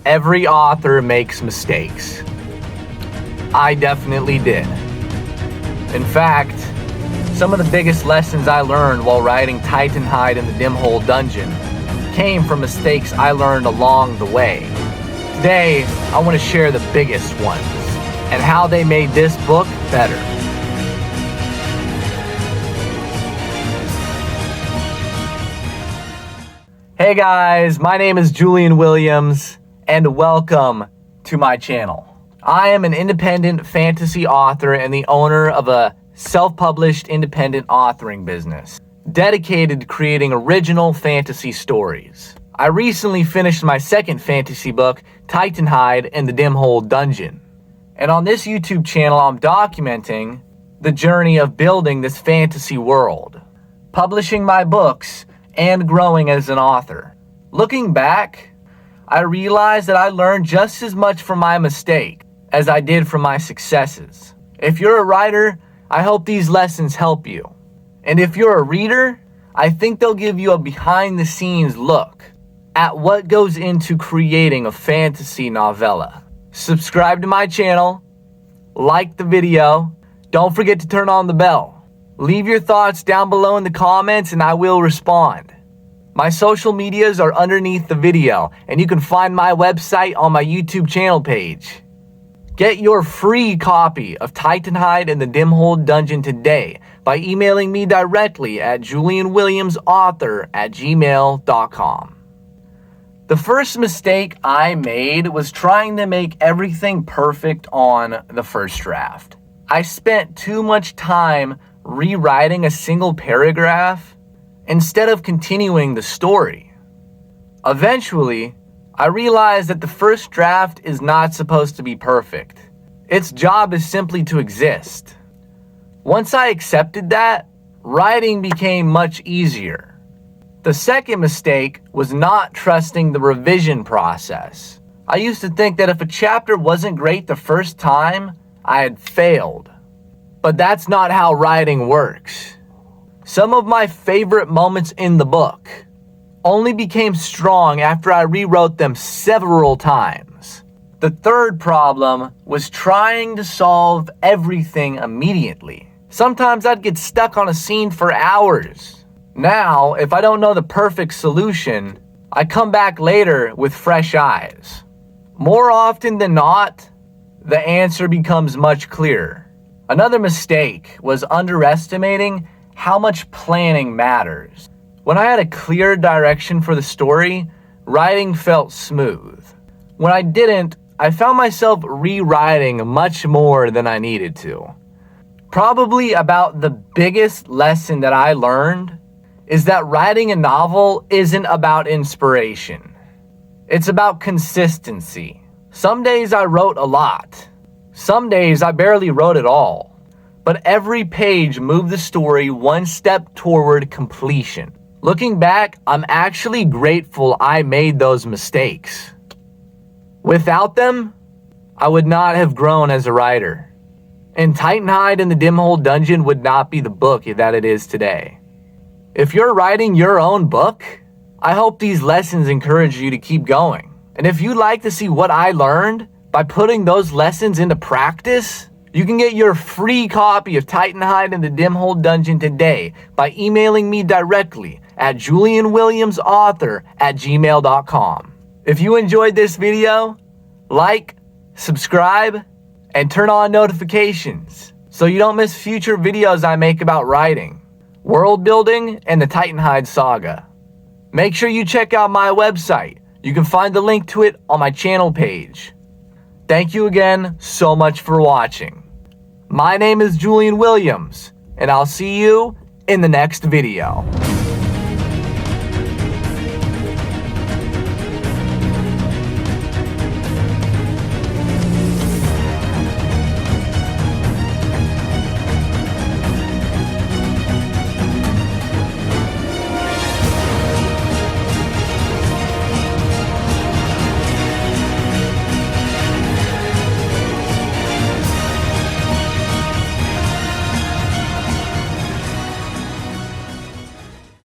Every author makes mistakes. I definitely did. In fact, some of the biggest lessons I learned while writing Titanhyde in the Dim Hole Dungeon came from mistakes I learned along the way. Today, I want to share the biggest ones and how they made this book better. Hey guys, my name is Julian Williams, and welcome to my channel. I am an independent fantasy author and the owner of a self-published independent authoring business, dedicated to creating original fantasy stories. I recently finished my second fantasy book, Titanhyde in the Dim Hole Dungeon. And on this YouTube channel, I'm documenting the journey of building this fantasy world, publishing my books, and growing as an author. Looking back, I realized that I learned just as much from my mistake as I did from my successes. If you're a writer, I hope these lessons help you. And if you're a reader, I think they'll give you a behind-the-scenes look at what goes into creating a fantasy novella. Subscribe to my channel, like the video, don't forget to turn on the bell. Leave your thoughts down below in the comments and I will respond. My social medias are underneath the video, and you can find my website on my YouTube channel page. Get your free copy of Titanhyde in the Dim Hole Dungeon today by emailing me directly at julianwilliamsauthor@gmail.com. The first mistake I made was trying to make everything perfect on the first draft. I spent too much time rewriting a single paragraph instead of continuing the story. Eventually, I realized that the first draft is not supposed to be perfect. Its job is simply to exist. Once I accepted that, writing became much easier. The second mistake was not trusting the revision process. I used to think that if a chapter wasn't great the first time, I had failed. But that's not how writing works. Some of my favorite moments in the book only became strong after I rewrote them several times. The third problem was trying to solve everything immediately. Sometimes I'd get stuck on a scene for hours. Now, if I don't know the perfect solution, I come back later with fresh eyes. More often than not, the answer becomes much clearer. Another mistake was underestimating how much planning matters. When I had a clear direction for the story, writing felt smooth. When I didn't, I found myself rewriting much more than I needed to. Probably about the biggest lesson that I learned is that writing a novel isn't about inspiration. It's about consistency. Some days I wrote a lot. Some days I barely wrote at all. But every page moved the story one step toward completion. Looking back, I'm actually grateful I made those mistakes. Without them, I would not have grown as a writer. And Titanhyde in the Dim Hole Dungeon would not be the book that it is today. If you're writing your own book, I hope these lessons encourage you to keep going. And if you'd like to see what I learned by putting those lessons into practice, you can get your free copy of Titanhyde in the Dim Hole Dungeon today by emailing me directly at julianwilliamsauthor@gmail.com. If you enjoyed this video, like, subscribe, and turn on notifications so you don't miss future videos I make about writing, world building, and the Titanhyde saga. Make sure you check out my website. You can find the link to it on my channel page. Thank you again so much for watching. My name is Julian Williams, and I'll see you in the next video.